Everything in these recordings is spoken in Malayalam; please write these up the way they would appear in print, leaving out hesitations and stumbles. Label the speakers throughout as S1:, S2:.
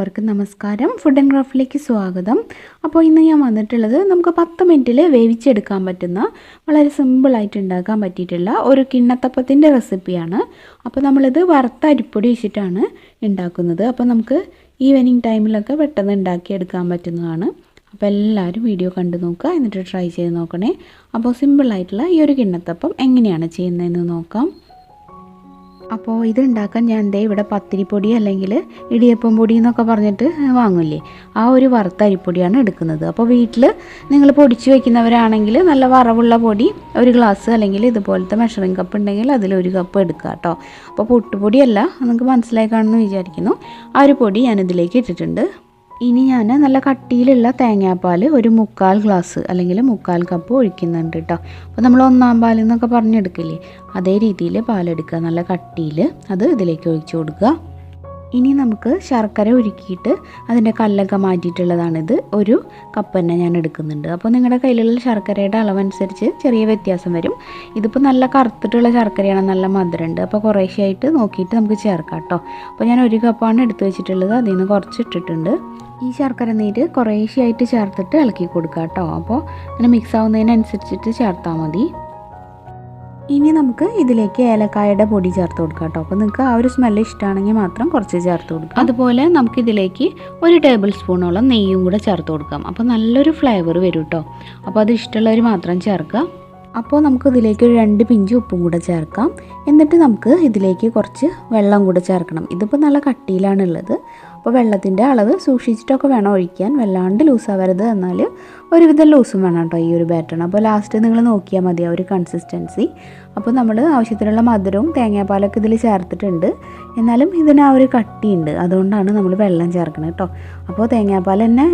S1: എല്ലാവർക്കും നമസ്കാരം. ഫുഡ് ആൻഡ് ക്രാഫ്റ്റിലേക്ക് സ്വാഗതം. അപ്പോൾ ഇന്ന് ഞാൻ വന്നിട്ടുള്ളത് നമുക്ക് 10 മിനിറ്റിൽ വേവിച്ചെടുക്കാൻ പറ്റുന്ന വളരെ സിമ്പിളായിട്ട് ഉണ്ടാക്കാൻ പറ്റിയിട്ടുള്ള ഒരു കിണ്ണത്തപ്പത്തിൻ്റെ റെസിപ്പിയാണ്. അപ്പോൾ നമ്മളിത് വറുത്ത അരിപ്പൊടി വെച്ചിട്ടാണ് ഉണ്ടാക്കുന്നത്. അപ്പോൾ നമുക്ക് ഈവനിങ് ടൈമിലൊക്കെ പെട്ടെന്ന് ഉണ്ടാക്കിയെടുക്കാൻ പറ്റുന്നതാണ്. അപ്പോൾ എല്ലാവരും വീഡിയോ കണ്ടു നോക്കുക, എന്നിട്ട് ട്രൈ ചെയ്ത് നോക്കണേ. അപ്പോൾ സിമ്പിളായിട്ടുള്ള ഈ ഒരു കിണ്ണത്തപ്പം എങ്ങനെയാണ് ചെയ്യുന്നതെന്ന് നോക്കാം. അപ്പോൾ ഇത് ഉണ്ടാക്കാൻ ഞാൻ ഇവിടെ പത്തിരിപ്പൊടി അല്ലെങ്കിൽ ഇടിയപ്പം പൊടി എന്നൊക്കെ പറഞ്ഞിട്ട് വാങ്ങില്ലേ, ആ ഒരു വറുത്ത അരിപ്പൊടിയാണ് എടുക്കുന്നത്. അപ്പോൾ വീട്ടിൽ നിങ്ങൾ പൊടിച്ച് വയ്ക്കുന്നവരാണെങ്കിൽ നല്ല വറവുള്ള പൊടി ഒരു ഗ്ലാസ് അല്ലെങ്കിൽ ഇതുപോലത്തെ മെഷറിംഗ് കപ്പ് ഉണ്ടെങ്കിൽ അതിലൊരു കപ്പ് എടുക്കുക കേട്ടോ. അപ്പോൾ പുട്ടുപൊടിയല്ല, നിങ്ങൾക്ക് മനസ്സിലായി കാണുമെന്ന് വിചാരിക്കുന്നു. ആ ഒരു പൊടി ഞാനിതിലേക്ക് ഇട്ടിട്ടുണ്ട്. ഇനി ഞാൻ നല്ല കട്ടിയിലുള്ള തേങ്ങാപ്പാൽ ഒരു 3/4 ഗ്ലാസ് അല്ലെങ്കിൽ 3/4 കപ്പ് ഒഴിക്കുന്നുണ്ട് കേട്ടോ. അപ്പോൾ നമ്മൾ ഒന്നാം പാൽ എന്നൊക്കെ പറഞ്ഞെടുക്കില്ലേ, അതേ രീതിയിൽ പാലെടുക്കുക, നല്ല കട്ടിയിൽ അത് ഇതിലേക്ക് ഒഴിച്ചു കൊടുക്കുക. ഇനി നമുക്ക് ശർക്കര ഉരുക്കിയിട്ട് അതിൻ്റെ കല്ലൊക്കെ മാറ്റിയിട്ടുള്ളതാണിത്. ഒരു കപ്പ് തന്നെ ഞാൻ എടുക്കുന്നുണ്ട്. അപ്പോൾ നിങ്ങളുടെ കയ്യിലുള്ള ശർക്കരയുടെ അളവനുസരിച്ച് ചെറിയ വ്യത്യാസം വരും. ഇതിപ്പോൾ നല്ല കറുത്തിട്ടുള്ള ശർക്കരയാണ്, നല്ല മധുരമുണ്ട്. അപ്പോൾ കുറേശ്ശെയായിട്ട് നോക്കിയിട്ട് നമുക്ക് ചേർക്കാം കേട്ടോ. അപ്പോൾ ഞാൻ ഒരു കപ്പാണ് എടുത്ത് വെച്ചിട്ടുള്ളത്, അതിൽ നിന്ന് കുറച്ച് ഇട്ടിട്ടുണ്ട്. ഈ ശർക്കര നീര് കുറേശ്ശെയായിട്ട് ചേർത്തിട്ട് ഇളക്കി കൊടുക്കുക കേട്ടോ. അപ്പോൾ അങ്ങനെ മിക്സ് ആവുന്നതിനനുസരിച്ചിട്ട് ചേർത്താൽ മതി. ഇനി നമുക്ക് ഇതിലേക്ക് ഏലക്കായയുടെ പൊടി ചേർത്ത് കൊടുക്കാം കേട്ടോ. അപ്പോൾ നിങ്ങൾക്ക് ആ ഒരു സ്മെല്ല് ഇഷ്ടമാണെങ്കിൽ മാത്രം കുറച്ച് ചേർത്ത് കൊടുക്കാം. അതുപോലെ നമുക്കിതിലേക്ക് 1 ടേബിൾ സ്പൂണോളം നെയ്യും കൂടെ ചേർത്ത് കൊടുക്കാം. അപ്പോൾ നല്ലൊരു ഫ്ലേവർ വരും കേട്ടോ. അപ്പോൾ അത് ഇഷ്ടമുള്ളവർ മാത്രം ചേർക്കുക. അപ്പോൾ നമുക്ക് ഇതിലേക്ക് ഒരു 2 പിഞ്ച് ഉപ്പും കൂടെ ചേർക്കാം. എന്നിട്ട് നമുക്ക് ഇതിലേക്ക് കുറച്ച് വെള്ളം കൂടെ ചേർക്കണം. ഇതിപ്പോൾ നല്ല കട്ടിയിലാണുള്ളത്. അപ്പോൾ വെള്ളത്തിൻ്റെ അളവ് സൂക്ഷിച്ചിട്ടൊക്കെ വേണം ഒഴിക്കാൻ, വല്ലാണ്ട് ലൂസാവരുത്, എന്നാൽ ഒരുവിധം ലൂസും വേണം കേട്ടോ ഈ ഒരു ബാറ്ററിന്. അപ്പോൾ ലാസ്റ്റ് നിങ്ങൾ നോക്കിയാൽ മതി ആ ഒരു കൺസിസ്റ്റൻസി. അപ്പോൾ നമ്മൾ ആവശ്യത്തിനുള്ള മധുരവും തേങ്ങാപ്പാലൊക്കെ ഇതിൽ ചേർത്തിട്ടുണ്ട്, എന്നാലും ഇതിന് ആ ഒരു കട്ടിയുണ്ട്, അതുകൊണ്ടാണ് നമ്മൾ വെള്ളം ചേർക്കുന്നത് കേട്ടോ. അപ്പോൾ തേങ്ങാപ്പാൽ തന്നെ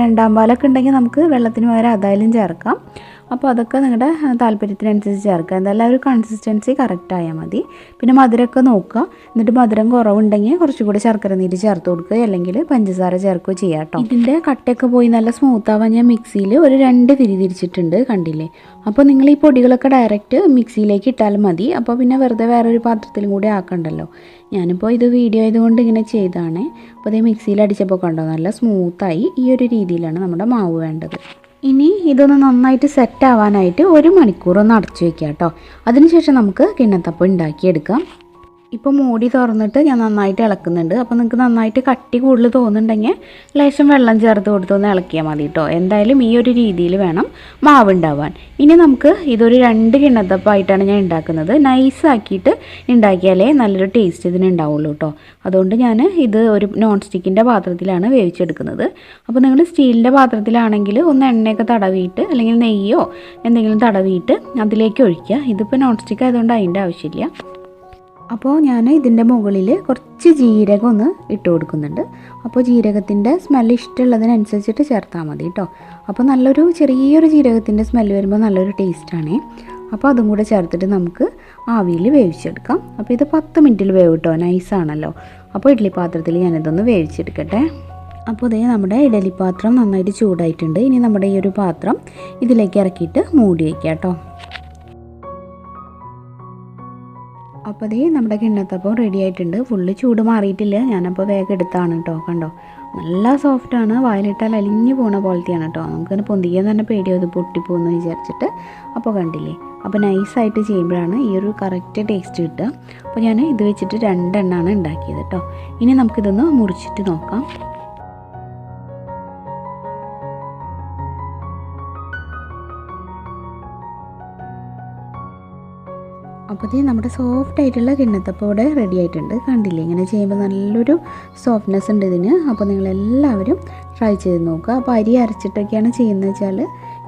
S1: 2ാം പാലൊക്കെ ഉണ്ടെങ്കിൽ നമുക്ക് വെള്ളത്തിന് പകരം അതായാലും ചേർക്കാം. അപ്പോൾ അതൊക്കെ നിങ്ങളുടെ താല്പര്യത്തിനനുസരിച്ച് ചേർക്കുക. എന്തായാലും ഒരു കൺസിസ്റ്റൻസി കറക്റ്റ് ആയാൽ മതി. പിന്നെ മധുരമൊക്കെ നോക്കുക, എന്നിട്ട് മധുരം കുറവുണ്ടെങ്കിൽ കുറച്ചുകൂടി ശർക്കര നീര് ചേർത്ത് കൊടുക്കുക, അല്ലെങ്കിൽ പഞ്ചസാര ചേർക്കുകയോ ചെയ്യാം കേട്ടോ. ഇതിൻ്റെ കട്ടയൊക്കെ പോയി നല്ല സ്മൂത്ത് ആവാൻ ഞാൻ മിക്സിയിൽ ഒരു 2 തിരിച്ചിട്ടുണ്ട്, കണ്ടില്ലേ. അപ്പോൾ നിങ്ങൾ ഈ പൊടികളൊക്കെ ഡയറക്റ്റ് മിക്സിയിലേക്ക് ഇട്ടാലും മതി. അപ്പോൾ പിന്നെ വെറുതെ വേറൊരു പാത്രത്തിലും കൂടി ആക്കണ്ടല്ലോ. ഞാനിപ്പോൾ ഇത് വീഡിയോ ആയതുകൊണ്ട് ഇങ്ങനെ ചെയ്തതാണ്. അപ്പോൾ ഇത് മിക്സിയിൽ അടിച്ചപ്പോൾ കണ്ടോ, നല്ല സ്മൂത്തായി. ഈ ഒരു രീതിയിലാണ് നമ്മുടെ മാവ് വേണ്ടത്. ഇനി ഇതൊന്ന് നന്നായിട്ട് സെറ്റ് ആവാനായിട്ട് 1 മണിക്കൂർ ഒന്ന് അടച്ചു വയ്ക്കുക കേട്ടോ. അതിനുശേഷം നമുക്ക് കിണ്ണത്തപ്പം ഉണ്ടാക്കിയെടുക്കാം. ഇപ്പോൾ മൂടി തുറന്നിട്ട് ഞാൻ നന്നായിട്ട് ഇളക്കുന്നുണ്ട്. അപ്പോൾ നിങ്ങൾക്ക് നന്നായിട്ട് കട്ടി കൂടുതൽ തോന്നുന്നുണ്ടെങ്കിൽ ലേശം വെള്ളം ചേർത്ത് കൊടുത്തൊന്ന് ഇളക്കിയാൽ മതി കേട്ടോ. എന്തായാലും ഈ ഒരു രീതിയിൽ വേണം മാവ് ഉണ്ടാവാൻ. ഇനി നമുക്ക് ഇതൊരു 2 കിണ്ണത്തപ്പമായിട്ടാണ് ഞാൻ ഉണ്ടാക്കുന്നത്. നൈസാക്കിയിട്ട് ഉണ്ടാക്കിയാലേ നല്ലൊരു ടേസ്റ്റ് ഇതിനുണ്ടാവുള്ളൂ കേട്ടോ. അതുകൊണ്ട് ഞാൻ ഇത് ഒരു നോൺ സ്റ്റിക്കിൻ്റെ പാത്രത്തിലാണ് വേവിച്ചെടുക്കുന്നത്. അപ്പോൾ നിങ്ങൾ സ്റ്റീലിൻ്റെ പാത്രത്തിലാണെങ്കിൽ ഒന്ന് എണ്ണയൊക്കെ തടവിയിട്ട് അല്ലെങ്കിൽ നെയ്യോ എന്തെങ്കിലും തടവിയിട്ട് അതിലേക്ക് ഒഴിക്കുക. ഇതിപ്പോൾ നോൺ സ്റ്റിക്ക് ആയതുകൊണ്ട് അതിൻ്റെ ആവശ്യമില്ല. അപ്പോൾ ഞാൻ ഇതിൻ്റെ മുകളിൽ കുറച്ച് ജീരകം ഒന്ന് ഇട്ട് കൊടുക്കുന്നുണ്ട്. അപ്പോൾ ജീരകത്തിൻ്റെ സ്മെല്ല് ഇഷ്ടമുള്ളതിനനുസരിച്ചിട്ട് ചേർത്താൽ മതി കേട്ടോ. അപ്പോൾ നല്ലൊരു ചെറിയൊരു ജീരകത്തിൻ്റെ സ്മെല്ല് വരുമ്പോൾ നല്ലൊരു ടേസ്റ്റാണേ. അപ്പോൾ അതും കൂടെ ചേർത്തിട്ട് നമുക്ക് ആവിയിൽ വേവിച്ചെടുക്കാം. അപ്പോൾ ഇത് 10 മിനിറ്റിൽ വേവ് കേട്ടോ, നൈസാണല്ലോ. അപ്പോൾ ഇഡ്ഡലി പാത്രത്തിൽ ഞാനിതൊന്ന് വേവിച്ചെടുക്കട്ടെ. അപ്പോൾ ഇതേ നമ്മുടെ ഇഡ്ഡലി പാത്രം നന്നായിട്ട് ചൂടായിട്ടുണ്ട്. ഇനി നമ്മുടെ ഈ ഒരു പാത്രം ഇതിലേക്ക് ഇറക്കിയിട്ട് മൂടി വയ്ക്കാം കേട്ടോ. അപ്പോൾ അതേ നമ്മുടെ കിണ്ണത്തപ്പം റെഡി ആയിട്ടുണ്ട്. ഫുള്ള് ചൂട് മാറിയിട്ടില്ല, ഞാനപ്പോൾ വേഗം എടുത്താണ് കേട്ടോ. കണ്ടോ, നല്ല സോഫ്റ്റാണ്, വായിലിട്ടാൽ അലിഞ്ഞു പോണ പോലത്തെയാണ് കേട്ടോ. നമുക്കതിന് പൊന്തിക്കാൻ തന്നെ പേടിയോ ഇത് പൊട്ടിപ്പോകുമെന്ന് വിചാരിച്ചിട്ട്. അപ്പോൾ കണ്ടില്ലേ, അപ്പോൾ നൈസായിട്ട് ചെയ്യുമ്പോഴാണ് ഈ ഒരു കറക്റ്റ് ടേസ്റ്റ് കിട്ടുക. അപ്പോൾ ഞാൻ ഇത് വെച്ചിട്ട് 2 എണ്ണമാണ് ഉണ്ടാക്കിയത് കേട്ടോ. ഇനി നമുക്കിതൊന്ന് മുറിച്ചിട്ട് നോക്കാം. അപ്പോൾ ഇത് നമ്മുടെ സോഫ്റ്റ് ആയിട്ടുള്ള കിണ്ണത്തപ്പം ഇവിടെ റെഡി ആയിട്ടുണ്ട്. കണ്ടില്ലേ, ഇങ്ങനെ ചെയ്യുമ്പോൾ നല്ലൊരു സോഫ്റ്റ്നെസ് ഉണ്ട് ഇതിന്. അപ്പോൾ നിങ്ങളെല്ലാവരും ട്രൈ ചെയ്ത് നോക്കുക. അപ്പോൾ അരി അരച്ചിട്ടൊക്കെയാണ് ചെയ്യുന്നത് വെച്ചാൽ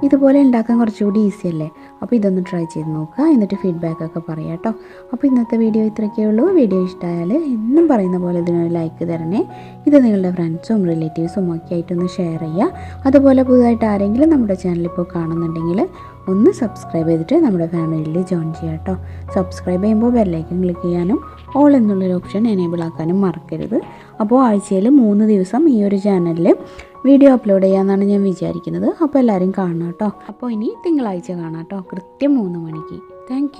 S1: ഇതുപോലെ ഉണ്ടാക്കാൻ കുറച്ചുകൂടി ഈസി അല്ലേ. അപ്പോൾ ഇതൊന്ന് ട്രൈ ചെയ്ത് നോക്കുക, എന്നിട്ട് ഫീഡ്ബാക്കൊക്കെ പറയാം കേട്ടോ. അപ്പോൾ ഇന്നത്തെ വീഡിയോ ഇത്രയൊക്കെ ഉള്ളൂ. വീഡിയോ ഇഷ്ടമായാൽ എന്നും പറയുന്ന പോലെ ഇതിനൊരു ലൈക്ക് തരണേ. ഇത് നിങ്ങളുടെ ഫ്രണ്ട്സും റിലേറ്റീവ്സും ഒക്കെ ആയിട്ടൊന്ന് ഷെയർ ചെയ്യുക. അതുപോലെ പുതുതായിട്ട് ആരെങ്കിലും നമ്മുടെ ചാനൽ ഇപ്പോൾ കാണുന്നുണ്ടെങ്കിൽ ഒന്ന് സബ്സ്ക്രൈബ് ചെയ്തിട്ട് നമ്മുടെ ഫാമിലിയിൽ ജോയിൻ ചെയ്യുക കേട്ടോ. സബ്സ്ക്രൈബ് ചെയ്യുമ്പോൾ ബെല്ലൈക്കൺ ക്ലിക്ക് ചെയ്യാനും ഓൾ എന്നുള്ളൊരു ഓപ്ഷൻ എനേബിൾ ആക്കാനും മറക്കരുത്. അപ്പോൾ ആഴ്ചയിൽ 3 ദിവസം ഈ ഒരു ചാനലിൽ വീഡിയോ അപ്ലോഡ് ചെയ്യാമെന്നാണ് ഞാൻ വിചാരിക്കുന്നത്. അപ്പോൾ എല്ലാവരും കാണാം കേട്ടോ. അപ്പോൾ ഇനി തിങ്കളാഴ്ച കാണാം കേട്ടോ, കൃത്യം 3 മണിക്ക്. താങ്ക്